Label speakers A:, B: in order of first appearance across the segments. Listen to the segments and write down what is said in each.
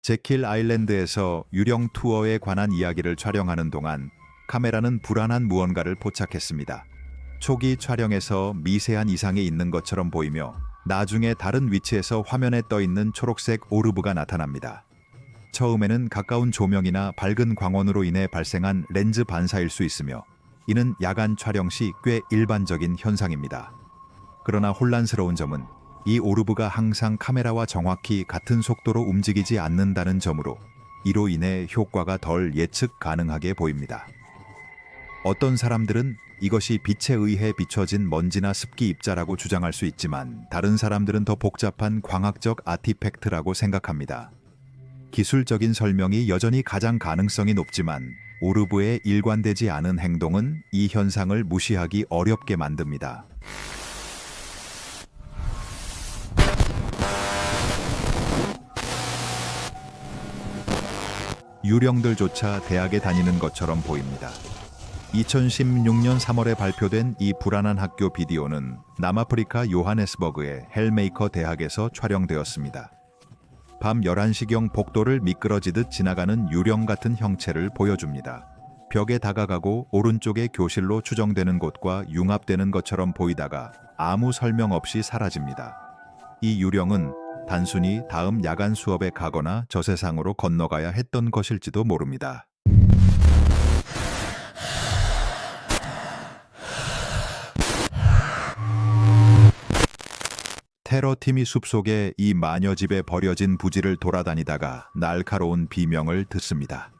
A: 제킬 아일랜드에서 유령 투어에 관한 이야기를 촬영하는 동안 카메라는 불안한 무언가를 포착했습니다. 초기 촬영에서 미세한 이상이 있는 것처럼 보이며 나중에 다른 위치에서 화면에 떠 있는 초록색 오르브가 나타납니다. 처음에는 가까운 조명이나 밝은 광원으로 인해 발생한 렌즈 반사일 수 있으며 이는 야간 촬영 시 꽤 일반적인 현상입니다. 그러나 혼란스러운 점은 이 오르브가 항상 카메라와 정확히 같은 속도로 움직이지 않는다는 점으로 이로 인해 효과가 덜 예측 가능하게 보입니다. 어떤 사람들은 이것이 빛에 의해 비춰진 먼지나 습기 입자라고 주장할 수 있지만 다른 사람들은 더 복잡한 광학적 아티팩트라고 생각합니다. 기술적인 설명이 여전히 가장 가능성이 높지만 오르브의 일관되지 않은 행동은 이 현상을 무시하기 어렵게 만듭니다. 유령들조차 대학에 다니는 것처럼 보입니다. 2016년 3월에 발표된 이 불안한 학교 비디오는 남아프리카 요하네스버그의 헬메이커 대학에서 촬영되었습니다. 밤 11시경 복도를 미끄러지듯 지나가는 유령 같은 형체를 보여줍니다. 벽에 다가가고 오른쪽의 교실로 추정되는 곳과 융합되는 것처럼 보이다가 아무 설명 없이 사라집니다. 이 유령은 단순히 다음 야간 수업에 가거나 저 세상으로 건너가야 했던 것일지도 모릅니다. 테러팀이 숲속에 이 마녀집에 버려진 부지를 돌아다니다가 날카로운 비명을 듣습니다.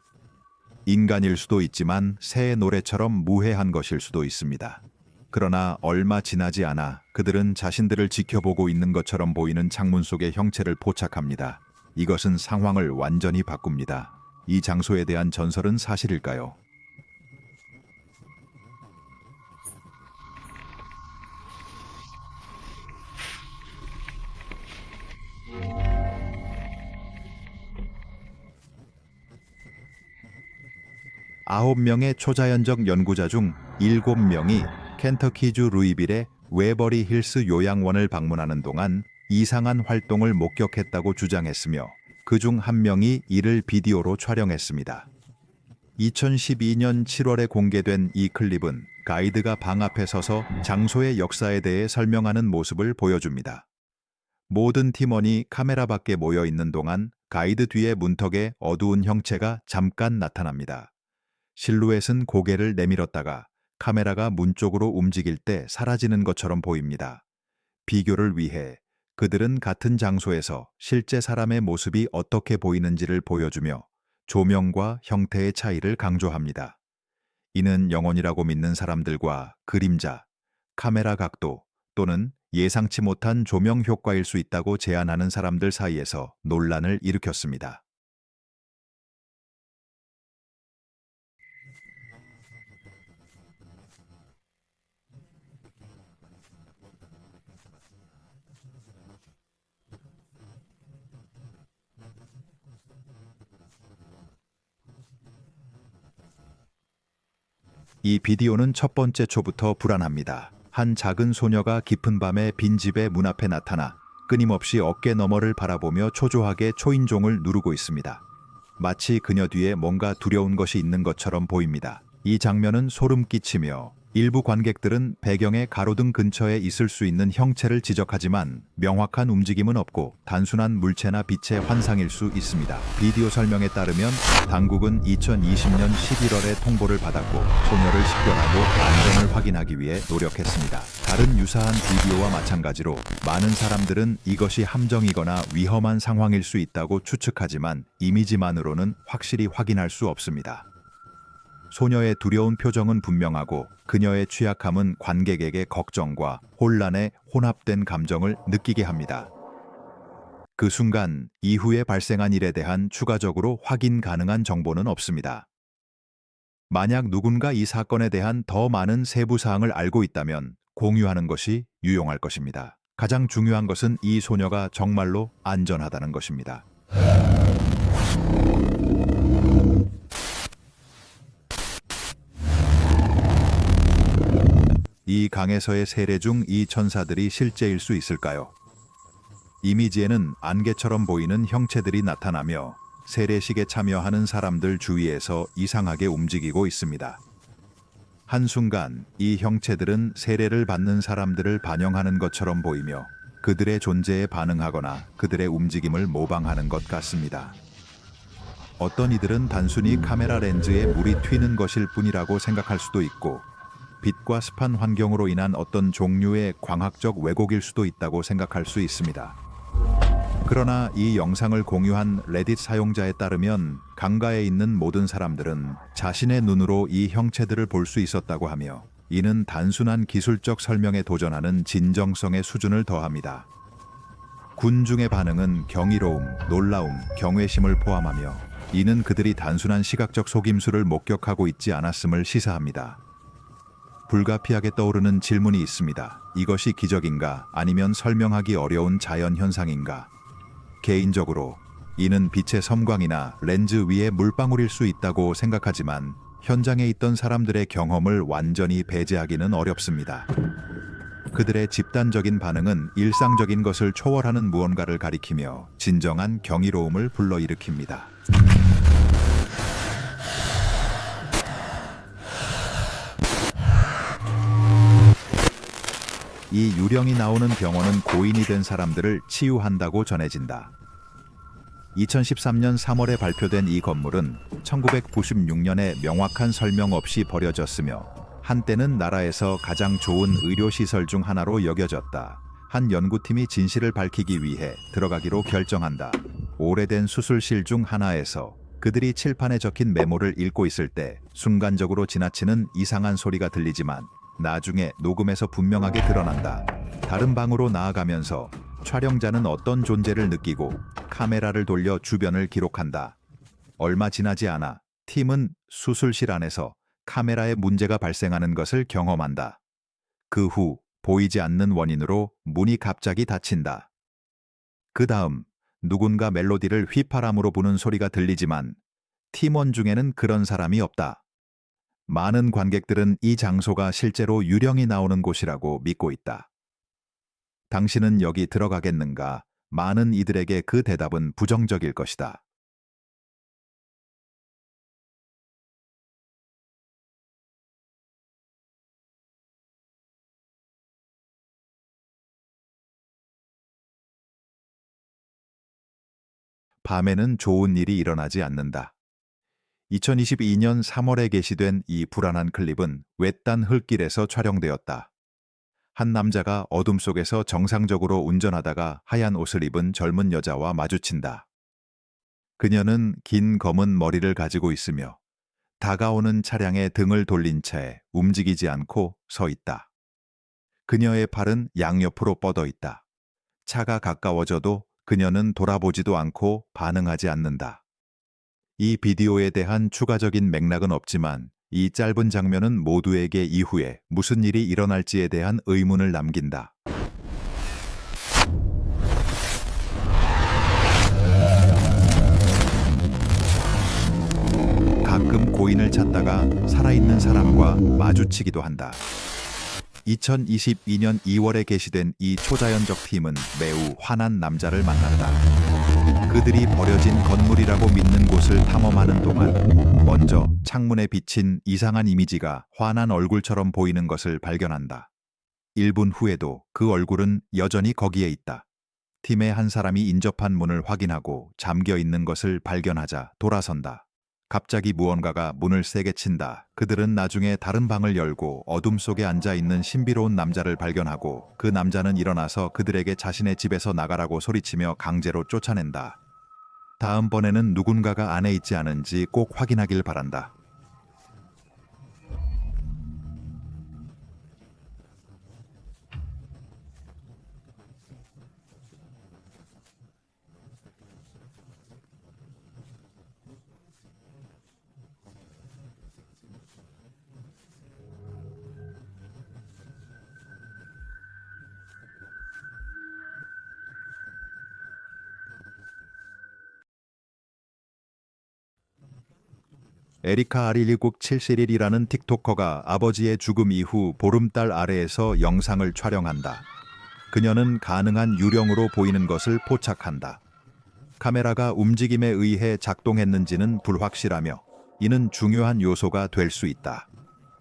A: 인간일 수도 있지만 새의 노래처럼 무해한 것일 수도 있습니다. 그러나 얼마 지나지 않아 그들은 자신들을 지켜보고 있는 것처럼 보이는 창문 속의 형체를 포착합니다. 이것은 상황을 완전히 바꿉니다. 이 장소에 대한 전설은 사실일까요? 아홉 명의 초자연적 연구자 중 7명이 켄터키주 루이빌의 웨버리 힐스 요양원을 방문하는 동안 이상한 활동을 목격했다고 주장했으며 그중 한 명이 이를 비디오로 촬영했습니다. 2012년 7월에 공개된 이 클립은 가이드가 방 앞에 서서 장소의 역사에 대해 설명하는 모습을 보여줍니다. 모든 팀원이 카메라 밖에 모여 있는 동안 가이드 뒤의 문턱에 어두운 형체가 잠깐 나타납니다. 실루엣은 고개를 내밀었다가 카메라가 문 쪽으로 움직일 때 사라지는 것처럼 보입니다. 비교를 위해 그들은 같은 장소에서 실제 사람의 모습이 어떻게 보이는지를 보여주며 조명과 형태의 차이를 강조합니다. 이는 영혼이라고 믿는 사람들과 그림자, 카메라 각도 또는 예상치 못한 조명 효과일 수 있다고 제안하는 사람들 사이에서 논란을 일으켰습니다. 이 비디오는 첫 번째 초부터 불안합니다. 한 작은 소녀가 깊은 밤에 빈 집의 문 앞에 나타나 끊임없이 어깨 너머를 바라보며 초조하게 초인종을 누르고 있습니다. 마치 그녀 뒤에 뭔가 두려운 것이 있는 것처럼 보입니다. 이 장면은 소름 끼치며 일부 관객들은 배경의 가로등 근처에 있을 수 있는 형체를 지적하지만 명확한 움직임은 없고 단순한 물체나 빛의 환상일 수 있습니다. 비디오 설명에 따르면 당국은 2020년 11월에 통보를 받았고 소녀를 식별하고 안전을 확인하기 위해 노력했습니다. 다른 유사한 비디오와 마찬가지로 많은 사람들은 이것이 함정이거나 위험한 상황일 수 있다고 추측하지만 이미지만으로는 확실히 확인할 수 없습니다. 소녀의 두려운 표정은 분명하고 그녀의 취약함은 관객에게 걱정과 혼란의 혼합된 감정을 느끼게 합니다. 그 순간 이후에 발생한 일에 대한 추가적으로 확인 가능한 정보는 없습니다. 만약 누군가 이 사건에 대한 더 많은 세부 사항을 알고 있다면 공유하는 것이 유용할 것입니다. 가장 중요한 것은 이 소녀가 정말로 안전하다는 것입니다. 이 강에서의 세례 중 이 천사들이 실제일 수 있을까요? 이미지에는 안개처럼 보이는 형체들이 나타나며 세례식에 참여하는 사람들 주위에서 이상하게 움직이고 있습니다. 한순간 이 형체들은 세례를 받는 사람들을 반영하는 것처럼 보이며 그들의 존재에 반응하거나 그들의 움직임을 모방하는 것 같습니다. 어떤 이들은 단순히 카메라 렌즈에 물이 튀는 것일 뿐이라고 생각할 수도 있고, 빛과 습한 환경으로 인한 어떤 종류의 광학적 왜곡일 수도 있다고 생각할 수 있습니다. 그러나 이 영상을 공유한 레딧 사용자에 따르면 강가에 있는 모든 사람들은 자신의 눈으로 이 형체들을 볼 수 있었다고 하며, 이는 단순한 기술적 설명에 도전하는 진정성의 수준을 더합니다. 군중의 반응은 경이로움, 놀라움, 경외심을 포함하며, 이는 그들이 단순한 시각적 속임수를 목격하고 있지 않았음을 시사합니다. 불가피하게 떠오르는 질문이 있습니다. 이것이 기적인가, 아니면 설명하기 어려운 자연 현상인가? 개인적으로 이는 빛의 섬광이나 렌즈 위의 물방울일 수 있다고 생각하지만, 현장에 있던 사람들의 경험을 완전히 배제하기는 어렵습니다. 그들의 집단적인 반응은 일상적인 것을 초월하는 무언가를 가리키며 진정한 경이로움을 불러일으킵니다. 이 유령이 나오는 병원은 고인이 된 사람들을 치유한다고 전해진다. 2013년 3월에 발표된 이 건물은 1996년에 명확한 설명 없이 버려졌으며, 한때는 나라에서 가장 좋은 의료시설 중 하나로 여겨졌다. 한 연구팀이 진실을 밝히기 위해 들어가기로 결정한다. 오래된 수술실 중 하나에서 그들이 칠판에 적힌 메모를 읽고 있을 때 순간적으로 지나치는 이상한 소리가 들리지만, 나중에 녹음에서 분명하게 드러난다. 다른 방으로 나아가면서 촬영자는 어떤 존재를 느끼고 카메라를 돌려 주변을 기록한다. 얼마 지나지 않아 팀은 수술실 안에서 카메라에 문제가 발생하는 것을 경험한다. 그 후 보이지 않는 원인으로 문이 갑자기 닫힌다. 그 다음 누군가 멜로디를 휘파람으로 부는 소리가 들리지만 팀원 중에는 그런 사람이 없다. 많은 관객들은 이 장소가 실제로 유령이 나오는 곳이라고 믿고 있다. 당신은 여기 들어가겠는가? 많은 이들에게 그 대답은 부정적일 것이다. 밤에는 좋은 일이 일어나지 않는다. 2022년 3월에 게시된 이 불안한 클립은 외딴 흙길에서 촬영되었다. 한 남자가 어둠 속에서 정상적으로 운전하다가 하얀 옷을 입은 젊은 여자와 마주친다. 그녀는 긴 검은 머리를 가지고 있으며 다가오는 차량에 등을 돌린 채 움직이지 않고 서 있다. 그녀의 팔은 양옆으로 뻗어 있다. 차가 가까워져도 그녀는 돌아보지도 않고 반응하지 않는다. 이 비디오에 대한 추가적인 맥락은 없지만, 이 짧은 장면은 모두에게 이후에 무슨 일이 일어날지에 대한 의문을 남긴다. 가끔 고인을 찾다가 살아있는 사람과 마주치기도 한다. 2022년 2월에 게시된 이 초자연적 팀은 매우 환한 남자를 만났다. 그들이 버려진 건물이라고 믿는 곳을 탐험하는 동안 먼저 창문에 비친 이상한 이미지가 환한 얼굴처럼 보이는 것을 발견한다. 1분 후에도 그 얼굴은 여전히 거기에 있다. 팀의 한 사람이 인접한 문을 확인하고 잠겨 있는 것을 발견하자 돌아선다. 갑자기 무언가가 문을 세게 친다. 그들은 나중에 다른 방을 열고 어둠 속에 앉아 있는 신비로운 남자를 발견하고, 그 남자는 일어나서 그들에게 자신의 집에서 나가라고 소리치며 강제로 쫓아낸다. 다음번에는 누군가가 안에 있지 않은지 꼭 확인하길 바란다. 에리카 R11977이라는 틱토커가 아버지의 죽음 이후 보름달 아래에서 영상을 촬영한다. 그녀는 가능한 유령으로 보이는 것을 포착한다. 카메라가 움직임에 의해 작동했는지는 불확실하며 이는 중요한 요소가 될 수 있다.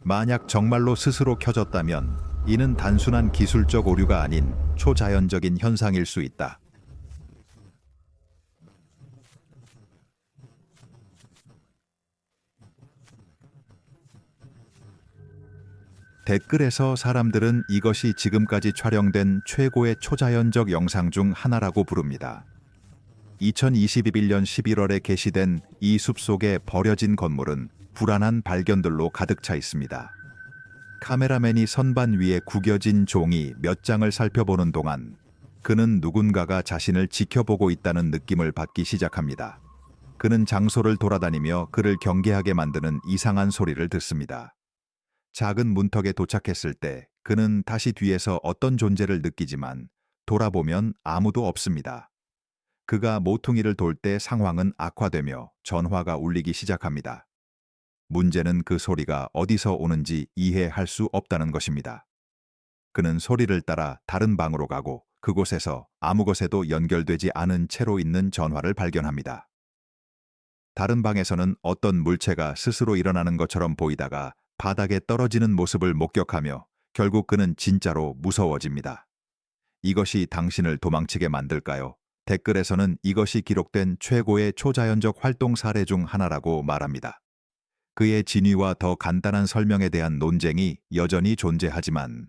A: 만약 정말로 스스로 켜졌다면 이는 단순한 기술적 오류가 아닌 초자연적인 현상일 수 있다. 댓글에서 사람들은 이것이 지금까지 촬영된 최고의 초자연적 영상 중 하나라고 부릅니다. 2021년 11월에 게시된 이 숲속의 버려진 건물은 불안한 발견들로 가득 차 있습니다. 카메라맨이 선반 위에 구겨진 종이 몇 장을 살펴보는 동안 그는 누군가가 자신을 지켜보고 있다는 느낌을 받기 시작합니다. 그는 장소를 돌아다니며 그를 경계하게 만드는 이상한 소리를 듣습니다. 작은 문턱에 도착했을 때 그는 다시 뒤에서 어떤 존재를 느끼지만 돌아보면 아무도 없습니다. 그가 모퉁이를 돌 때 상황은 악화되며 전화가 울리기 시작합니다. 문제는 그 소리가 어디서 오는지 이해할 수 없다는 것입니다. 그는 소리를 따라 다른 방으로 가고 그곳에서 아무 것에도 연결되지 않은 채로 있는 전화를 발견합니다. 다른 방에서는 어떤 물체가 스스로 일어나는 것처럼 보이다가 바닥에 떨어지는 모습을 목격하며 결국 그는 진짜로 무서워집니다. 이것이 당신을 도망치게 만들까요? 댓글에서는 이것이 기록된 최고의 초자연적 활동 사례 중 하나라고 말합니다. 그의 진위와 더 간단한 설명에 대한 논쟁이 여전히 존재하지만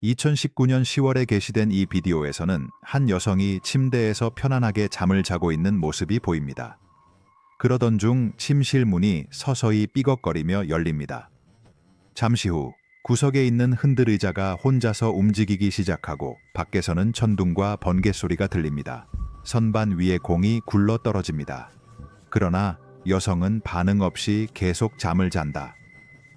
A: 2019년 10월에 게시된 이 비디오에서는 한 여성이 침대에서 편안하게 잠을 자고 있는 모습이 보입니다. 그러던 중 침실 문이 서서히 삐걱거리며 열립니다. 잠시 후 구석에 있는 흔들 의자가 혼자서 움직이기 시작하고 밖에서는 천둥과 번개 소리가 들립니다. 선반 위에 공이 굴러 떨어집니다. 그러나 여성은 반응 없이 계속 잠을 잔다.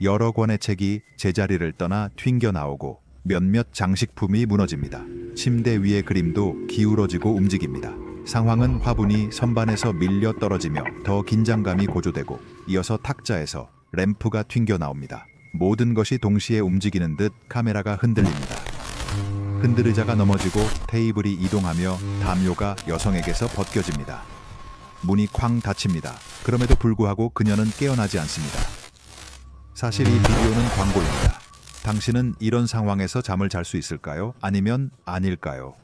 A: 여러 권의 책이 제자리를 떠나 튕겨 나오고 몇몇 장식품이 무너집니다. 침대 위의 그림도 기울어지고 움직입니다. 상황은 화분이 선반에서 밀려 떨어지며 더 긴장감이 고조되고 이어서 탁자에서 램프가 튕겨 나옵니다. 모든 것이 동시에 움직이는 듯 카메라가 흔들립니다. 흔들의자가 넘어지고 테이블이 이동하며 담요가 여성에게서 벗겨집니다. 문이 쾅 닫힙니다. 그럼에도 불구하고 그녀는 깨어나지 않습니다. 사실 이 비디오는 광고입니다. 당신은 이런 상황에서 잠을 잘 수 있을까요? 아니면 아닐까요?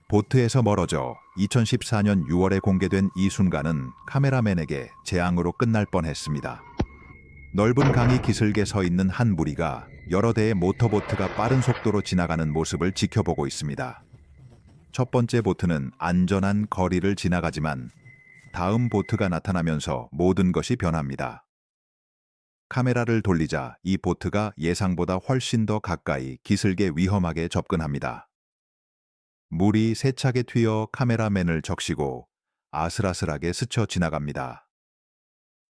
A: 보트에서 멀어져 2014년 6월에 공개된 이 순간은 카메라맨에게 재앙으로 끝날 뻔했습니다. 넓은 강이 기슭에 서 있는 한 무리가 여러 대의 모터보트가 빠른 속도로 지나가는 모습을 지켜보고 있습니다. 첫 번째 보트는 안전한 거리를 지나가지만 다음 보트가 나타나면서 모든 것이 변합니다. 카메라를 돌리자 이 보트가 예상보다 훨씬 더 가까이 기슭에 위험하게 접근합니다. 물이 세차게 튀어 카메라맨을 적시고 아슬아슬하게 스쳐 지나갑니다.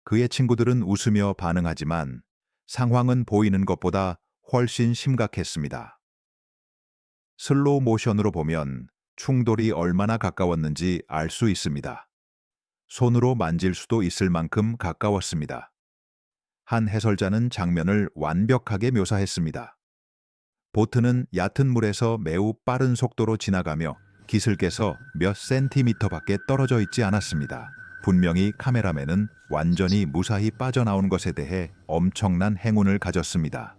A: 그의 친구들은 웃으며 반응하지만 상황은 보이는 것보다 훨씬 심각했습니다. 슬로우 모션으로 보면 충돌이 얼마나 가까웠는지 알 수 있습니다. 손으로 만질 수도 있을 만큼 가까웠습니다. 한 해설자는 장면을 완벽하게 묘사했습니다. 보트는 얕은 물에서 매우 빠른 속도로 지나가며 기슭에서 몇 센티미터밖에 떨어져 있지 않았습니다. 분명히 카메라맨은 완전히 무사히 빠져나온 것에 대해 엄청난 행운을 가졌습니다.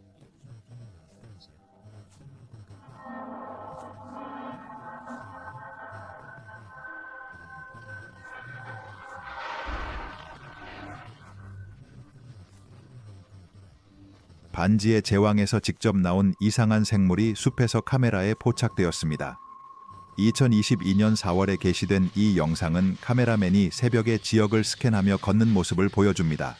A: 반지의 제왕에서 직접 나온 이상한 생물이 숲에서 카메라에 포착되었습니다. 2022년 4월에 게시된 이 영상은 카메라맨이 새벽에 지역을 스캔하며 걷는 모습을 보여줍니다.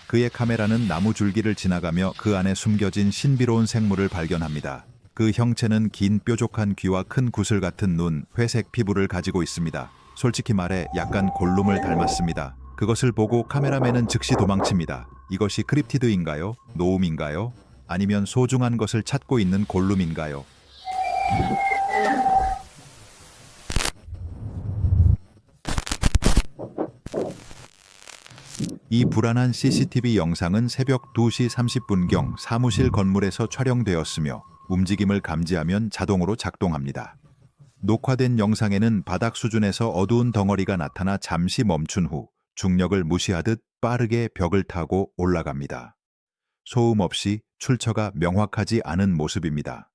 A: 그의 카메라는 나무 줄기를 지나가며 그 안에 숨겨진 신비로운 생물을 발견합니다. 그 형체는 긴 뾰족한 귀와 큰 구슬 같은 눈, 회색 피부를 가지고 있습니다. 솔직히 말해 약간 골룸을 닮았습니다. 그것을 보고 카메라맨은 즉시 도망칩니다. 이것이 크립티드인가요? 노움인가요? 아니면 소중한 것을 찾고 있는 골룸인가요? 이 불안한 CCTV 영상은 새벽 2시 30분경 사무실 건물에서 촬영되었으며 움직임을 감지하면 자동으로 작동합니다. 녹화된 영상에는 바닥 수준에서 어두운 덩어리가 나타나 잠시 멈춘 후 중력을 무시하듯 빠르게 벽을 타고 올라갑니다. 소음 없이 출처가 명확하지 않은 모습입니다.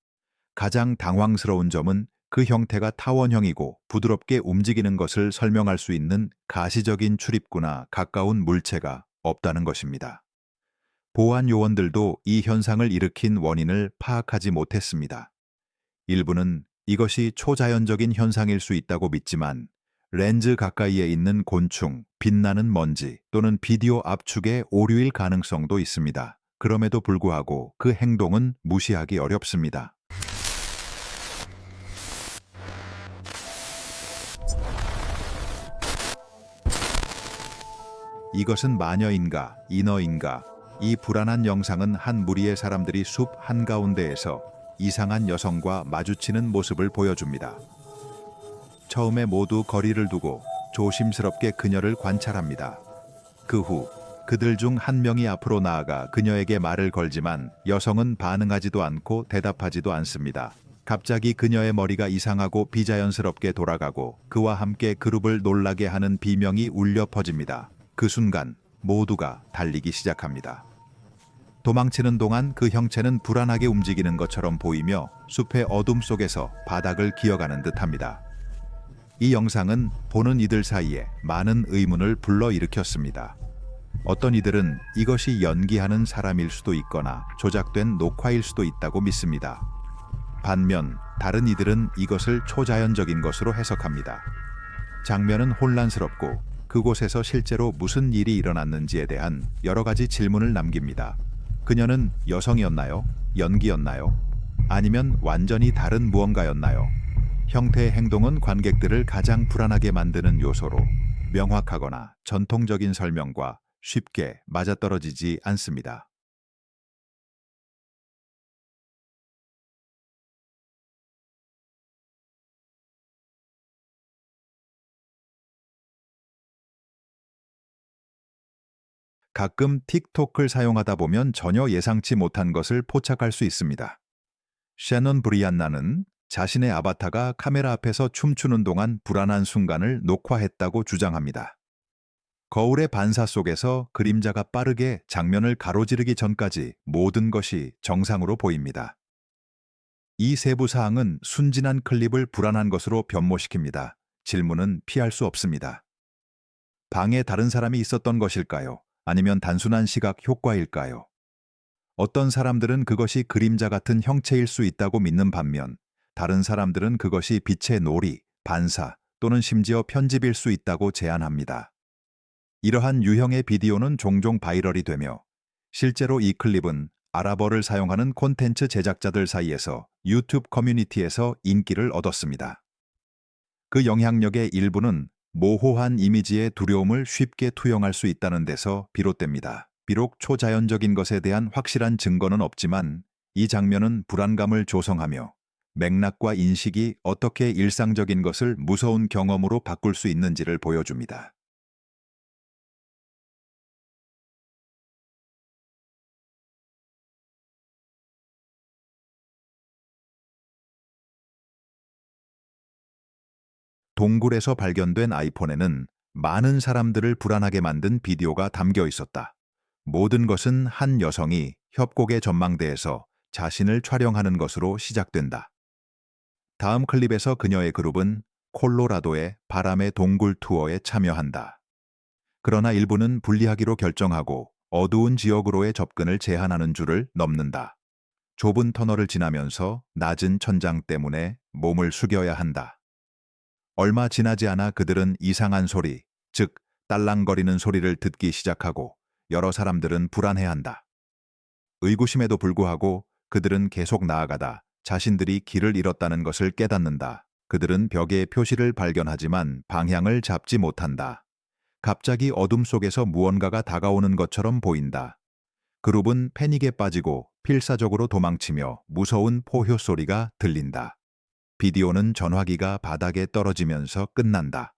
A: 가장 당황스러운 점은 그 형태가 타원형이고 부드럽게 움직이는 것을 설명할 수 있는 가시적인 출입구나 가까운 물체가 없다는 것입니다. 보안 요원들도 이 현상을 일으킨 원인을 파악하지 못했습니다. 일부는 이것이 초자연적인 현상일 수 있다고 믿지만 렌즈 가까이에 있는 곤충, 빛나는 먼지 또는 비디오 압축의 오류일 가능성도 있습니다. 그럼에도 불구하고 그 행동은 무시하기 어렵습니다. 이것은 마녀인가, 인어인가? 이 불안한 영상은 한 무리의 사람들이 숲 한가운데에서 이상한 여성과 마주치는 모습을 보여줍니다. 처음에 모두 거리를 두고 조심스럽게 그녀를 관찰합니다. 그 후 그들 중 한 명이 앞으로 나아가 그녀에게 말을 걸지만 여성은 반응하지도 않고 대답하지도 않습니다. 갑자기 그녀의 머리가 이상하고 비자연스럽게 돌아가고 그와 함께 그룹을 놀라게 하는 비명이 울려 퍼집니다. 그 순간 모두가 달리기 시작합니다. 도망치는 동안 그 형체는 불안하게 움직이는 것처럼 보이며 숲의 어둠 속에서 바닥을 기어가는 듯합니다. 이 영상은 보는 이들 사이에 많은 의문을 불러일으켰습니다. 어떤 이들은 이것이 연기하는 사람일 수도 있거나 조작된 녹화일 수도 있다고 믿습니다. 반면 다른 이들은 이것을 초자연적인 것으로 해석합니다. 장면은 혼란스럽고 그곳에서 실제로 무슨 일이 일어났는지에 대한 여러 가지 질문을 남깁니다. 그녀는 여성이었나요? 연기였나요? 아니면 완전히 다른 무언가였나요? 형태의 행동은 관객들을 가장 불안하게 만드는 요소로 명확하거나 전통적인 설명과 쉽게 맞아떨어지지 않습니다. 가끔 틱톡을 사용하다 보면 전혀 예상치 못한 것을 포착할 수 있습니다. 셰넌 브리안나는 자신의 아바타가 카메라 앞에서 춤추는 동안 불안한 순간을 녹화했다고 주장합니다. 거울의 반사 속에서 그림자가 빠르게 장면을 가로지르기 전까지 모든 것이 정상으로 보입니다. 이 세부 사항은 순진한 클립을 불안한 것으로 변모시킵니다. 질문은 피할 수 없습니다. 방에 다른 사람이 있었던 것일까요? 아니면 단순한 시각 효과일까요? 어떤 사람들은 그것이 그림자 같은 형체일 수 있다고 믿는 반면 다른 사람들은 그것이 빛의 놀이, 반사 또는 심지어 편집일 수 있다고 제안합니다. 이러한 유형의 비디오는 종종 바이럴이 되며 실제로 이 클립은 아랍어를 사용하는 콘텐츠 제작자들 사이에서 유튜브 커뮤니티에서 인기를 얻었습니다. 그 영향력의 일부는 모호한 이미지의 두려움을 쉽게 투영할 수 있다는 데서 비롯됩니다. 비록 초자연적인 것에 대한 확실한 증거는 없지만 이 장면은 불안감을 조성하며 맥락과 인식이 어떻게 일상적인 것을 무서운 경험으로 바꿀 수 있는지를 보여줍니다. 동굴에서 발견된 아이폰에는 많은 사람들을 불안하게 만든 비디오가 담겨 있었다. 모든 것은 한 여성이 협곡의 전망대에서 자신을 촬영하는 것으로 시작된다. 다음 클립에서 그녀의 그룹은 콜로라도의 바람의 동굴 투어에 참여한다. 그러나 일부는 분리하기로 결정하고 어두운 지역으로의 접근을 제한하는 줄을 넘는다. 좁은 터널을 지나면서 낮은 천장 때문에 몸을 숙여야 한다. 얼마 지나지 않아 그들은 이상한 소리, 즉 딸랑거리는 소리를 듣기 시작하고 여러 사람들은 불안해한다. 의구심에도 불구하고 그들은 계속 나아가다 자신들이 길을 잃었다는 것을 깨닫는다. 그들은 벽에 표시를 발견하지만 방향을 잡지 못한다. 갑자기 어둠 속에서 무언가가 다가오는 것처럼 보인다. 그룹은 패닉에 빠지고 필사적으로 도망치며 무서운 포효 소리가 들린다. 비디오는 전화기가 바닥에 떨어지면서 끝난다.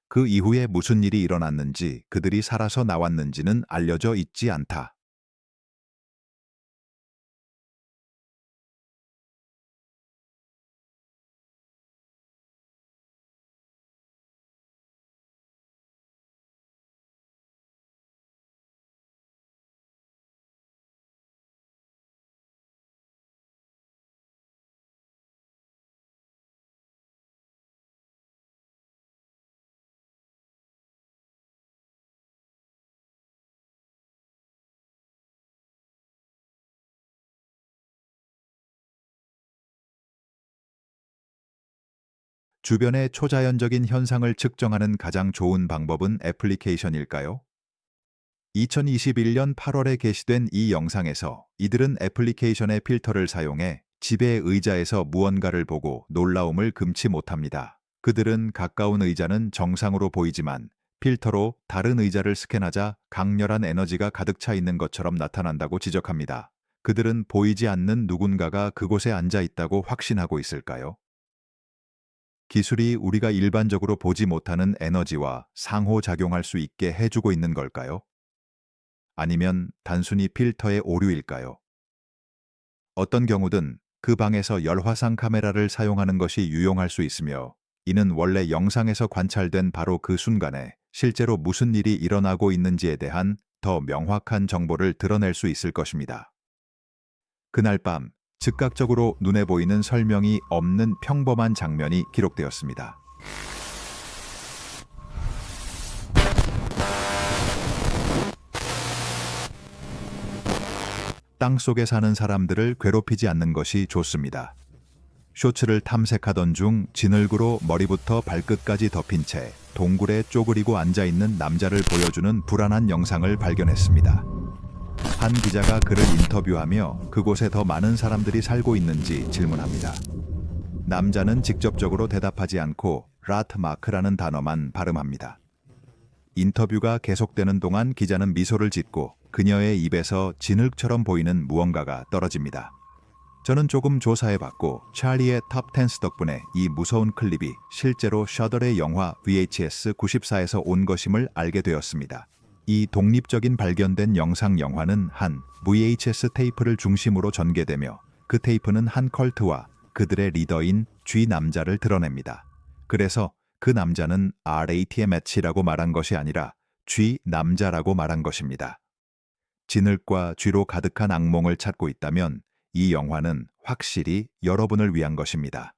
A: 그 이후에 무슨 일이 일어났는지, 그들이 살아서 나왔는지는 알려져 있지 않다. 주변의 초자연적인 현상을 측정하는 가장 좋은 방법은 애플리케이션일까요? 2021년 8월에 게시된 이 영상에서 이들은 애플리케이션의 필터를 사용해 집의 의자에서 무언가를 보고 놀라움을 금치 못합니다. 그들은 가까운 의자는 정상으로 보이지만 필터로 다른 의자를 스캔하자 강렬한 에너지가 가득 차 있는 것처럼 나타난다고 지적합니다. 그들은 보이지 않는 누군가가 그곳에 앉아 있다고 확신하고 있을까요? 기술이 우리가 일반적으로 보지 못하는 에너지와 상호작용할 수 있게 해주고 있는 걸까요? 아니면 단순히 필터의 오류일까요? 어떤 경우든 그 방에서 열화상 카메라를 사용하는 것이 유용할 수 있으며, 이는 원래 영상에서 관찰된 바로 그 순간에 실제로 무슨 일이 일어나고 있는지에 대한 더 명확한 정보를 드러낼 수 있을 것입니다. 그날 밤, 즉각적으로 눈에 보이는 설명이 없는 평범한 장면이 기록되었습니다. 땅속에 사는 사람들을 괴롭히지 않는 것이 좋습니다. 쇼츠를 탐색하던 중 진흙으로 머리부터 발끝까지 덮인 채 동굴에 쪼그리고 앉아있는 남자를 보여주는 불안한 영상을 발견했습니다. 한 기자가 그를 인터뷰하며 그곳에 더 많은 사람들이 살고 있는지 질문합니다. 남자는 직접적으로 대답하지 않고 라트마크라는 단어만 발음합니다. 인터뷰가 계속되는 동안 기자는 미소를 짓고 그녀의 입에서 진흙처럼 보이는 무언가가 떨어집니다. 저는 조금 조사해봤고 찰리의 탑 10 덕분에 이 무서운 클립이 실제로 셔들의 영화 VHS 94에서 온 것임을 알게 되었습니다. 이 독립적인 발견된 영화는 한 VHS 테이프를 중심으로 전개되며 그 테이프는 한 컬트와 그들의 리더인 G 남자를 드러냅니다. 그래서 그 남자는 RATMH라고 말한 것이 아니라 G 남자라고 말한 것입니다. 진흙과 쥐로 가득한 악몽을 찾고 있다면 이 영화는 확실히 여러분을 위한 것입니다.